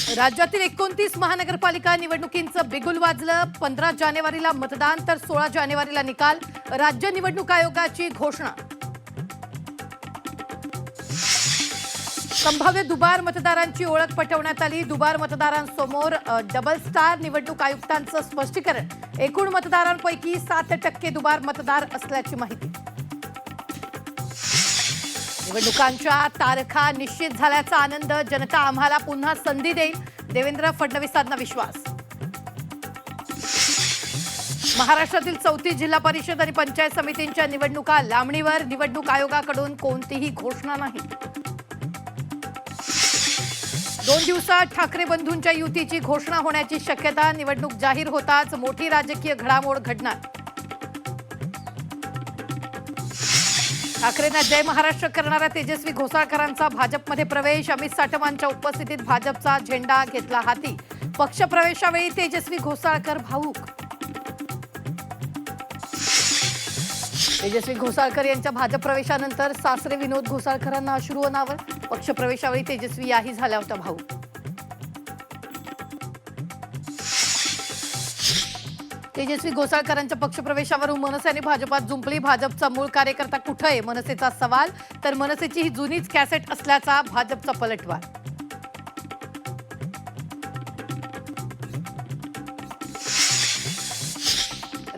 राज्यातील 29 महानगरपालिका निवडणुकींचं बिगुल वाजलं। 15 जानेवारीला मतदान तर 16 जानेवारीला निकाल। राज्य निवडणूक आयोगाची घोषणा। संभाव्य दुबार मतदारांची ओळख पटवण्यात आली। दुबार मतदारांसमोर डबल स्टार निवडणूक आयुक्तांचं स्पष्टीकरण। एकूण मतदारांपैकी 7% दुबार मतदार असल्याची माहिती। निवडणुकांच्या तारखा निश्चित झाल्याचा आनंद। जनता आम्हाला पुन्हा संधी देईल, देवेंद्र फडणवीसांना विश्वास। महाराष्ट्रातील 34 जिल्हा परिषद आणि पंचायत समितींच्या निवडणुका लांबणीवर। निवडणूक आयोगाकडून कोणतीही घोषणा नाही। 2 दिवसात ठाकरे बंधूंच्या युतीची घोषणा होण्याची शक्यता। निवडणूक जाहीर होताच मोठी राजकीय घडामोड घडणार। ठाकरेंना जय महाराष्ट्र करणाऱ्या तेजस्वी घोसाळकरांचा भाजपमध्ये प्रवेश। अमित साटमांच्या उपस्थितीत भाजपचा झेंडा घेतला हाती। पक्षप्रवेशावेळी तेजस्वी घोसाळकर भावूक। तेजस्वी घोसाळकर यांच्या भाजप प्रवेशानंतर सासरे विनोद घोसाळकरांना अश्रू अनावर। पक्षप्रवेशावेळी तेजस्वी याही झाल्या होत्या भावूक। तेजस्वी घोसाळकरांच्या पक्षप्रवेशावरून मनसे आणि भाजपात जुंपली। भाजपचा मूळ कार्यकर्ता कुठे आहे मनसेचा सवाल, तर मनसेची ही जुनीच कॅसेट असल्याचा भाजपचा पलटवार।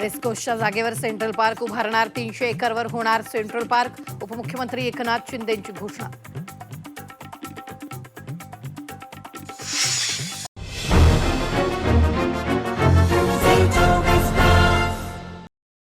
रेस्कोसच्या जागेवर सेंट्रल पार्क उभारणार। 300 एकरवर होणार सेंट्रल पार्क। उपमुख्यमंत्री एकनाथ शिंदेंची घोषणा।